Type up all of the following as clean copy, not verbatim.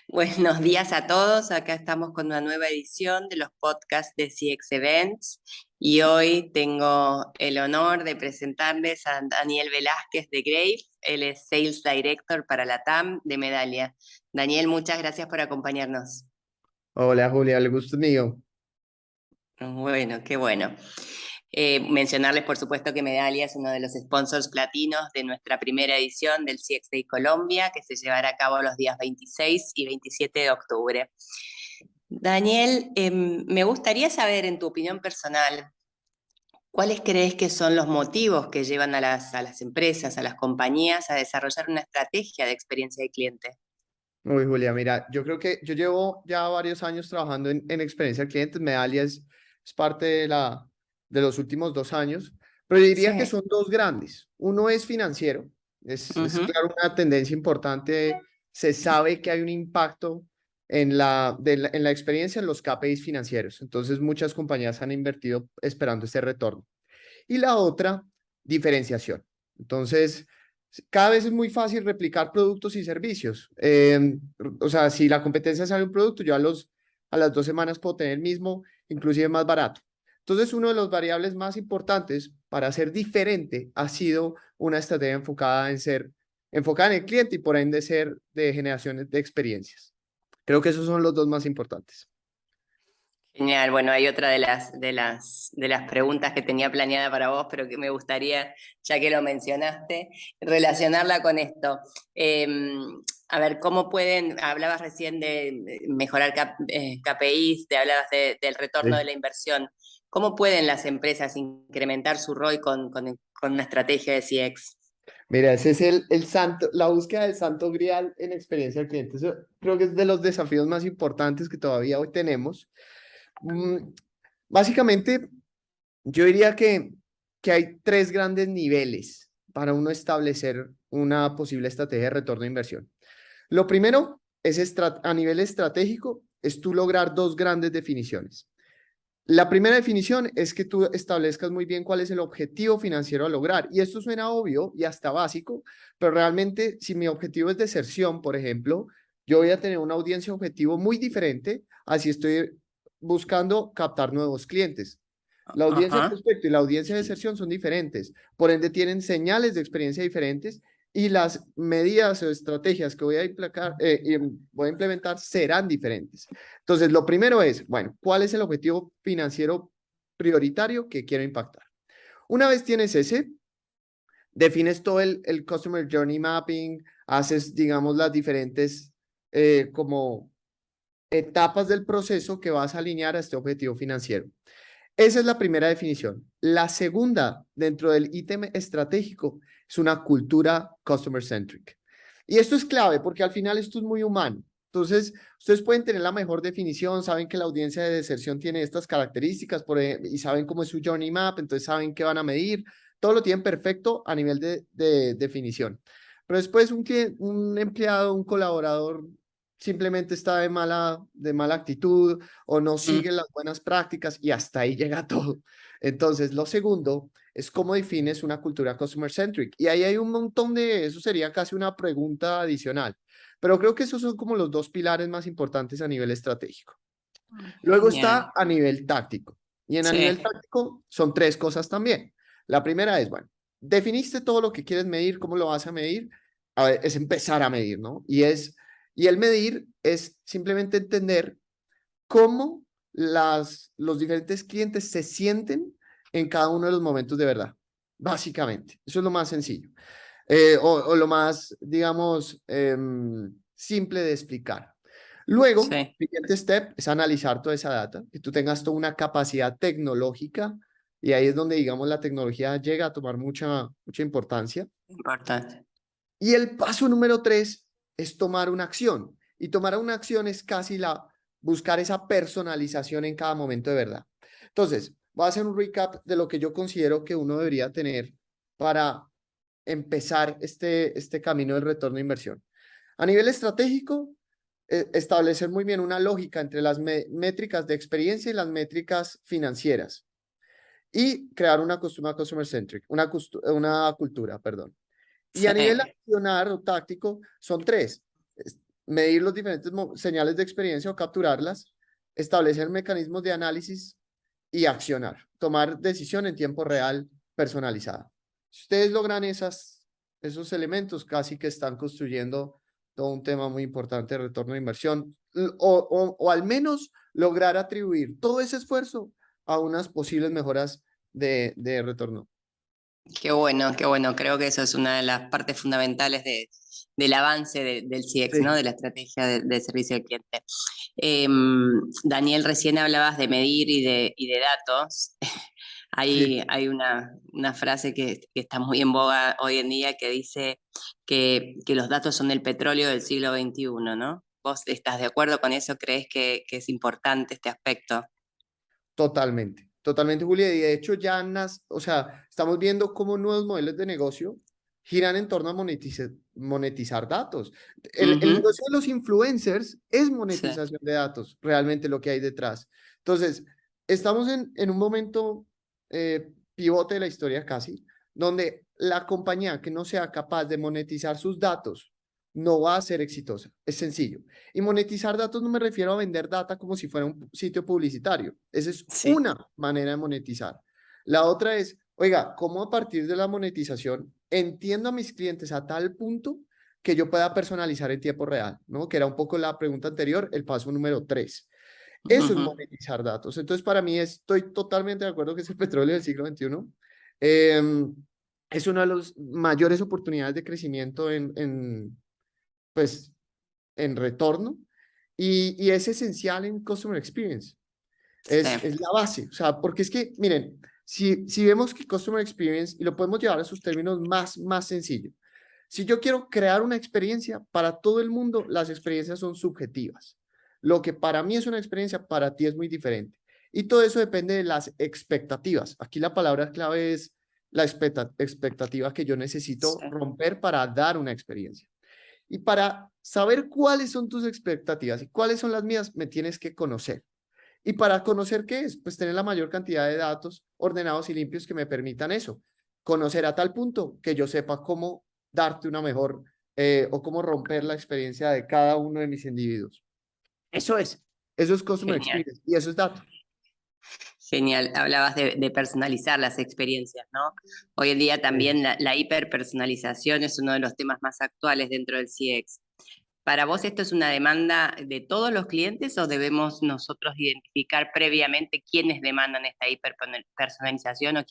Buenos días a todos. Acá estamos con una nueva edición de los podcasts de CX Events y hoy tengo el honor de presentarles a Daniel Velázquez de Grave. Él es Sales Director para la TAM de Medallia. Daniel, muchas gracias por acompañarnos. Hola Julia, el gusto es mío. Bueno, qué bueno. Mencionarles, por supuesto, que Medallia es uno de los sponsors platinos de nuestra primera edición del CX Day Colombia, que se llevará a cabo los días 26 y 27 de octubre. Daniel, me gustaría saber, en tu opinión personal, ¿cuáles crees que son los motivos que llevan a las empresas, a las compañías, a desarrollar una estrategia de experiencia de cliente? Uy, Julia, mira, yo creo que yo llevo ya varios años trabajando en experiencia de clientes. Medallia es parte de los últimos 2 años, pero yo diría que Sí. son dos grandes. Uno es financiero, es Ujú. claro una tendencia importante. Se sabe que hay un impacto en la experiencia en los KPIs financieros. Entonces, muchas compañías han invertido esperando ese retorno. Y la otra, diferenciación. Entonces, cada vez es muy fácil replicar productos y servicios. O sea, si la competencia sale un producto, yo a las 2 semanas puedo tener el mismo, inclusive más barato. Entonces, uno de los variables más importantes para ser diferente ha sido una estrategia enfocada en el cliente y por ende ser de generaciones de experiencias. Creo que esos son los dos más importantes. Genial, bueno, hay otra de las preguntas que tenía planeada para vos, pero que me gustaría, ya que lo mencionaste, relacionarla con esto. Eh, a ver, ¿cómo pueden, hablabas recién de mejorar KPIs, te hablabas del retorno de Sí. la inversión, ¿cómo pueden las empresas incrementar su ROI con una estrategia de CX? Mira, ese es el santo, la búsqueda del santo grial en experiencia al cliente. Eso creo que es de los desafíos más importantes que todavía hoy tenemos. Mm, Básicamente, yo diría que hay tres grandes niveles para uno establecer una posible estrategia de retorno de inversión. Lo primero es a nivel estratégico, es tú lograr dos grandes definiciones. La primera definición es que tú establezcas muy bien cuál es el objetivo financiero a lograr. Y esto suena obvio y hasta básico, pero realmente si mi objetivo es deserción, por ejemplo, yo voy a tener una audiencia objetivo muy diferente así estoy buscando captar nuevos clientes. La audiencia de Ajá. prospecto y la audiencia de deserción son diferentes, por ende tienen señales de experiencia diferentes y las medidas o estrategias que voy a implementar serán diferentes. Entonces, lo primero es, bueno, ¿cuál es el objetivo financiero prioritario que quiero impactar? Una vez tienes ese, defines todo el Customer Journey Mapping, haces, digamos, las diferentes como etapas del proceso que vas a alinear a este objetivo financiero. Esa es la primera definición. La segunda, dentro del ítem estratégico, es una cultura customer centric. Y esto es clave porque al final esto es muy humano. Entonces, ustedes pueden tener la mejor definición, saben que la audiencia de deserción tiene estas características y saben cómo es su journey map, entonces saben qué van a medir, todo lo tienen perfecto a nivel de definición. Pero después un empleado, un colaborador simplemente está de mala actitud o no Mm. sigue las buenas prácticas y hasta ahí llega todo. Entonces, lo segundo es cómo defines una cultura customer centric. Y ahí hay un montón eso sería casi una pregunta adicional. Pero creo que esos son como los dos pilares más importantes a nivel estratégico. Luego Genial. está a nivel táctico. Y a nivel Sí. táctico son tres cosas también. La primera es, bueno, definiste todo lo que quieres medir, cómo lo vas a medir. A ver, es empezar a medir, ¿no? Y el medir es simplemente entender cómo los diferentes clientes se sienten en cada uno de los momentos de verdad. Básicamente, eso es lo más sencillo. O lo más, digamos, simple de explicar. Luego, Sí. el siguiente step es analizar toda esa data, que tú tengas toda una capacidad tecnológica, y ahí es donde, digamos, la tecnología llega a tomar mucha importancia. Importante. Y el paso número 3 es tomar una acción. Y tomar una acción es casi buscar esa personalización en cada momento de verdad. Entonces, voy a hacer un recap de lo que yo considero que uno debería tener para empezar este camino del retorno de inversión. A nivel estratégico, establecer muy bien una lógica entre las métricas de experiencia y las métricas financieras y crear una customer centric, una cultura, perdón. Y a nivel Sí. accionar o táctico son tres. medir los diferentes señales de experiencia o capturarlas, establecer mecanismos de análisis y accionar, tomar decisión en tiempo real personalizada. Si ustedes logran esos elementos, casi que están construyendo todo un tema muy importante de retorno de inversión, o al menos lograr atribuir todo ese esfuerzo a unas posibles mejoras de retorno. Qué bueno, qué bueno. Creo que eso es una de las partes fundamentales del avance del CX, ¿no? Sí, De la estrategia de servicio al cliente. Daniel, recién hablabas de medir y de datos. sí. Hay una frase que está muy en boga hoy en día que dice que los datos son el petróleo del siglo XXI, ¿no? ¿Vos estás de acuerdo con eso? ¿Crees que es importante este aspecto? Totalmente, totalmente, Julia. Y de hecho o sea, estamos viendo cómo nuevos modelos de negocio giran en torno a monetizar datos. El Ujú. negocio de los influencers es Sí. monetización de datos, realmente lo que hay detrás. Entonces, estamos en un momento pivote de la historia casi, donde la compañía que no sea capaz de monetizar sus datos no va a ser exitosa. Es sencillo. Y monetizar datos no me refiero a vender data como si fuera un sitio publicitario. Esa es Sí. una manera de monetizar. La otra es, oiga, ¿cómo a partir de la monetización entiendo a mis clientes a tal punto que yo pueda personalizar en tiempo real? ¿No? Que era un poco la pregunta anterior, el paso número 3. Eso es Ujú. monetizar datos. Entonces, para mí estoy totalmente de acuerdo que es el petróleo del siglo XXI. Es una de las mayores oportunidades de crecimiento pues, en retorno y es esencial en Customer Experience. Sí. Es la base, o sea, porque es que, miren, si vemos que Customer Experience, y lo podemos llevar a sus términos más sencillos, si yo quiero crear una experiencia para todo el mundo, las experiencias son subjetivas. Lo que para mí es una experiencia, para ti es muy diferente. Y todo eso depende de las expectativas. Aquí la palabra clave es la expectativa que yo necesito Sí. romper para dar una experiencia. Y para saber cuáles son tus expectativas y cuáles son las mías, me tienes que conocer. Y para conocer qué es, pues tener la mayor cantidad de datos ordenados y limpios que me permitan eso. Conocer a tal punto que yo sepa cómo darte una mejor o cómo romper la experiencia de cada uno de mis individuos. Eso es Customer Genial. Experience y eso es dato. Genial, hablabas de personalizar las experiencias, ¿no? Hoy en día Sí. también la hiperpersonalización es uno de los temas más actuales dentro del CX. ¿Para vos esto es una demanda de todos los clientes o debemos nosotros identificar previamente quiénes demandan esta hiperpersonalización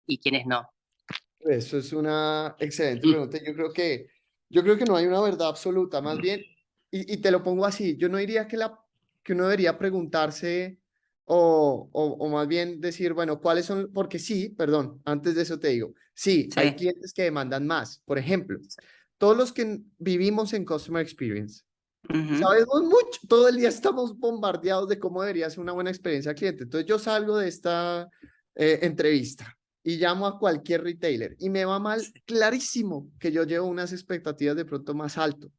y quiénes no? Eso es una excelente pregunta. Yo creo que no hay una verdad absoluta, más bien, y te lo pongo así, yo no diría que uno debería preguntarse o más bien decir, bueno, ¿cuáles son? Porque sí, perdón, antes de eso te digo, sí, hay Sí. clientes que demandan más. Por ejemplo, todos los que vivimos en Customer Experience, Ujú. sabemos mucho, todo el día estamos bombardeados de cómo debería ser una buena experiencia al cliente. Entonces yo salgo de esta entrevista y llamo a cualquier retailer y me va mal, clarísimo que yo llevo unas expectativas de pronto más alto.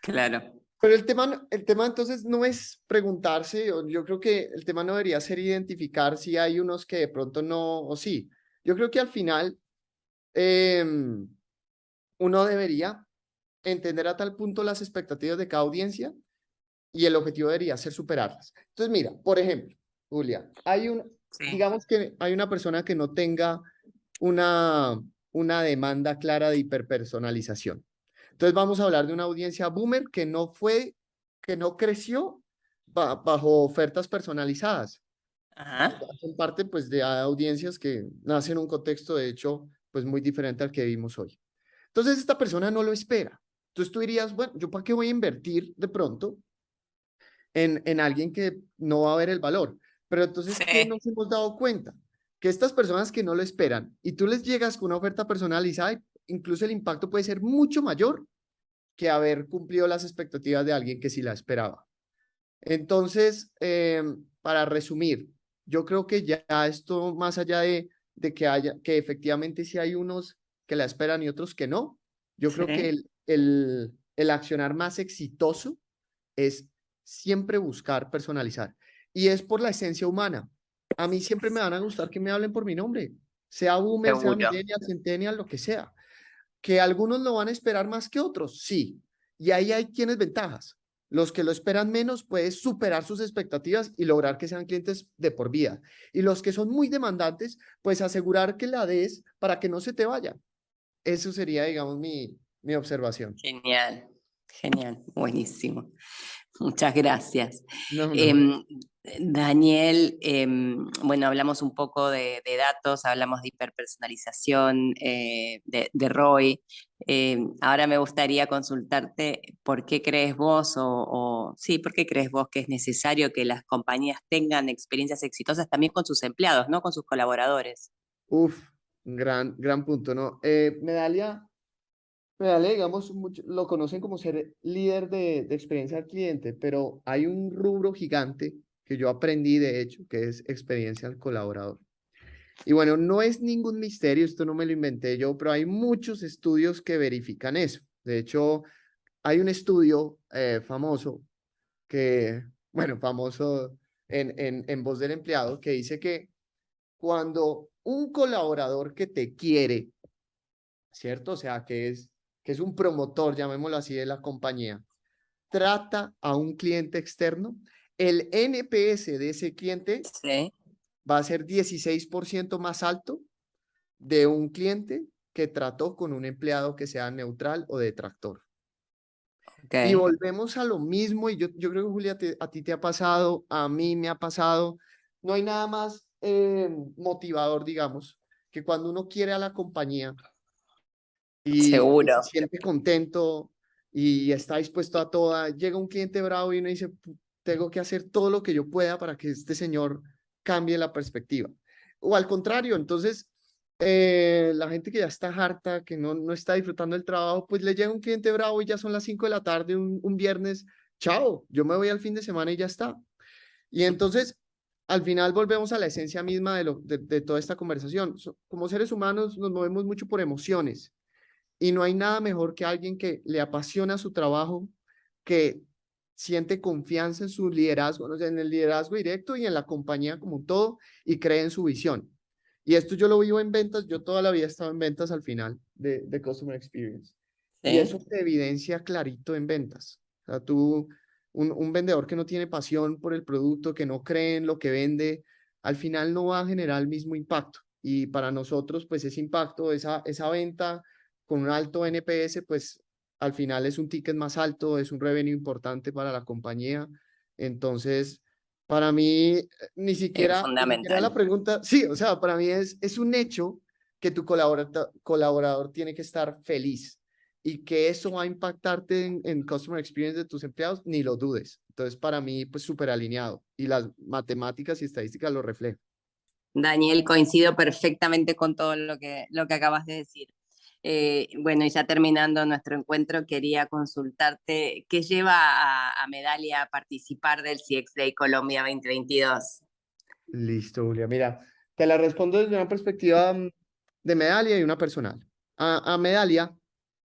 Claro. Pero el tema entonces no es preguntarse, yo creo que el tema no debería ser identificar si hay unos que de pronto no o sí. Yo creo que al final uno debería entender a tal punto las expectativas de cada audiencia y el objetivo debería ser superarlas. Entonces, mira, por ejemplo, Julia, Sí. digamos que hay una persona que no tenga una, una demanda clara de hiperpersonalización. Entonces vamos a hablar de una audiencia boomer que no creció bajo ofertas personalizadas. Ajá. Hacen parte pues de audiencias que nacen en un contexto de hecho pues muy diferente al que vivimos hoy. Entonces esta persona no lo espera. Entonces tú dirías, bueno, ¿yo para qué voy a invertir de pronto en alguien que no va a ver el valor? Pero entonces, ¿qué Sí. nos hemos dado cuenta? Que estas personas que no lo esperan y tú les llegas con una oferta personalizada, incluso el impacto puede ser mucho mayor que haber cumplido las expectativas de alguien que sí la esperaba. Entonces, para resumir, yo creo que ya esto, más allá de que efectivamente sí hay unos que la esperan y otros que no, yo creo que Sí. el accionar más exitoso es siempre buscar personalizar. Y es por la esencia humana. A mí siempre me van a gustar que me hablen por mi nombre, sea boomer, sea Seguro. millennial, centennial, lo que sea. Que algunos lo van a esperar más que otros, sí. Y ahí hay tienes ventajas. Los que lo esperan menos puedes superar sus expectativas y lograr que sean clientes de por vida. Y los que son muy demandantes, pues asegurar que la des para que no se te vaya. Eso sería, digamos, mi observación. Genial, genial, buenísimo. Muchas gracias. No, no. Em, Daniel, bueno, hablamos un poco de datos, hablamos de hiperpersonalización, de ROI. Ahora me gustaría consultarte por qué crees vos sí, por qué crees vos que es necesario que las compañías tengan experiencias exitosas también con sus empleados, ¿no? Con sus colaboradores. Uf, gran punto, ¿no? Medalia, digamos, lo conocen como ser líder de experiencia al cliente, pero hay un rubro gigante que yo aprendí, de hecho, que es experiencia al colaborador. Y bueno, no es ningún misterio, esto no me lo inventé yo, pero hay muchos estudios que verifican eso. De hecho, hay un estudio famoso que, bueno, famoso en voz del empleado, que dice que cuando un colaborador que te quiere, ¿cierto? O sea, que es un promotor, llamémoslo así, de la compañía, trata a un cliente externo, el NPS de ese cliente Sí, va a ser 16% más alto de un cliente que trató con un empleado que sea neutral o detractor. ok. Y volvemos a lo mismo, y yo creo que Julia, a ti te ha pasado, a mí me ha pasado, no hay nada más motivador, digamos, que cuando uno quiere a la compañía y se Seguro. siente contento y está dispuesto a toda, llega un cliente bravo y uno dice, tengo que hacer todo lo que yo pueda para que este señor cambie la perspectiva. O al contrario, entonces, la gente que ya está harta, que no está disfrutando el trabajo, pues le llega un cliente bravo y ya son las 5 de la tarde, un viernes, chao, yo me voy al fin de semana y ya está. Y entonces, al final volvemos a la esencia misma de toda esta conversación. Como seres humanos nos movemos mucho por emociones. Y no hay nada mejor que alguien que le apasiona su trabajo, que siente confianza en su liderazgo, o sea, en el liderazgo directo y en la compañía como un todo, y cree en su visión. Y esto yo lo vivo en ventas, yo toda la vida he estado en ventas al final de Customer Experience. Y Sí. eso se evidencia clarito en ventas. O sea, un vendedor que no tiene pasión por el producto, que no cree en lo que vende, al final no va a generar el mismo impacto. Y para nosotros, pues ese impacto, esa venta con un alto NPS, pues al final es un ticket más alto, es un revenue importante para la compañía. Entonces, para mí, Es ni siquiera la fundamental. pregunta, sí, o sea, para mí es un hecho que tu colaborador tiene que estar feliz y que eso va a impactarte en customer experience de tus empleados, ni lo dudes. Entonces, para mí, pues súper alineado y las matemáticas y estadísticas lo reflejan. Daniel, coincido perfectamente con todo lo que acabas de decir. Bueno, y ya terminando nuestro encuentro, quería consultarte qué lleva a Medalia a participar del CX Day Colombia 2022. Listo, Julia. Mira, te la respondo desde una perspectiva de Medalia y una personal. A Medalia,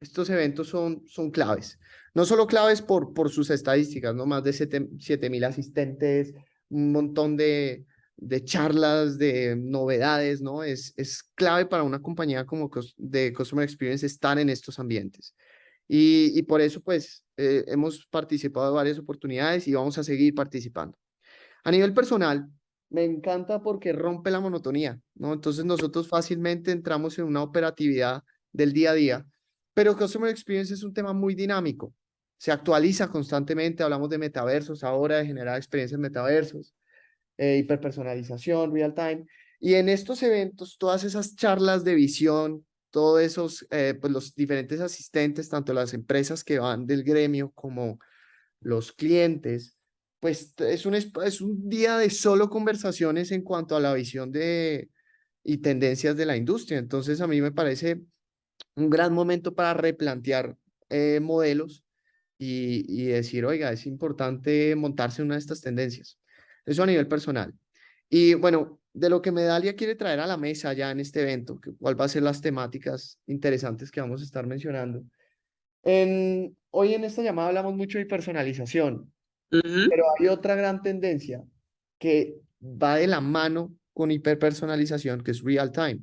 estos eventos son claves. No solo claves por sus estadísticas, ¿no? Más de 7.000 asistentes, un montón de charlas, de novedades, ¿no? Es clave para una compañía como de Customer Experience estar en estos ambientes. Y por eso, pues, hemos participado en varias oportunidades y vamos a seguir participando. A nivel personal, me encanta porque rompe la monotonía, ¿no? Entonces nosotros fácilmente entramos en una operatividad del día a día, pero Customer Experience es un tema muy dinámico. Se actualiza constantemente, hablamos de metaversos ahora, de generar experiencias metaversos, hiperpersonalización, real time. Y en estos eventos, todas esas charlas de visión, todos esos, pues los diferentes asistentes, tanto las empresas que van del gremio como los clientes, pues es un día de solo conversaciones en cuanto a la visión y tendencias de la industria. Entonces, a mí me parece un gran momento para replantear modelos y decir, oiga, es importante montarse en una de estas tendencias. Eso a nivel personal. Y bueno, de lo que Medalia quiere traer a la mesa ya en este evento, cuál va a ser las temáticas interesantes que vamos a estar mencionando. Hoy en esta llamada hablamos mucho de personalización, Ujú. pero hay otra gran tendencia que va de la mano con hiperpersonalización, que es real time.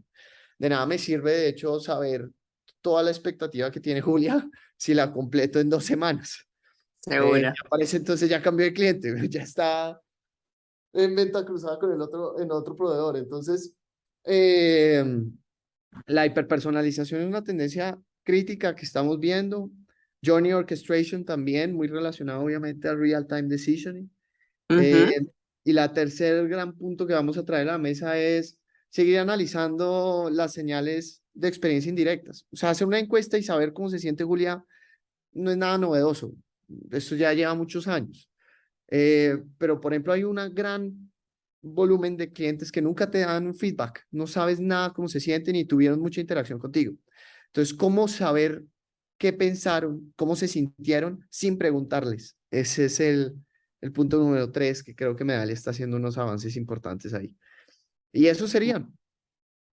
De nada me sirve, de hecho, saber toda la expectativa que tiene Julia si la completo en 2 semanas. Seguro. Parece entonces ya cambió de cliente, ya está en venta cruzada con el otro, en otro proveedor. Entonces, eh, la hiperpersonalización es una tendencia crítica que estamos viendo. Journey Orchestration también, muy relacionado obviamente al real-time decisioning. Eh, Ujú. y la tercer gran punto que vamos a traer a la mesa es seguir analizando las señales de experiencia indirectas. O sea, hacer una encuesta y saber cómo se siente Julia no es nada novedoso. Esto ya lleva muchos años. Pero, por ejemplo, hay un gran volumen de clientes que nunca te dan un feedback, no sabes nada cómo se sienten y tuvieron mucha interacción contigo. Entonces, ¿cómo saber qué pensaron, cómo se sintieron sin preguntarles? Ese es el punto número 3, que creo que Medallia está haciendo unos avances importantes ahí. Y eso sería.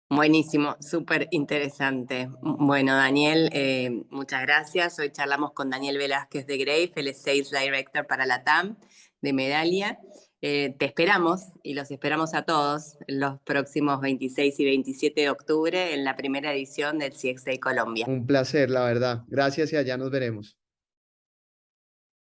Buenísimo, súper interesante. Bueno, Daniel, muchas gracias. Hoy charlamos con Daniel Velázquez de Grave, él es Sales Director para la TAM de Medallia. Te esperamos y los esperamos a todos los próximos 26 y 27 de octubre en la primera edición del CXA Colombia. Un placer, la verdad. Gracias y allá nos veremos.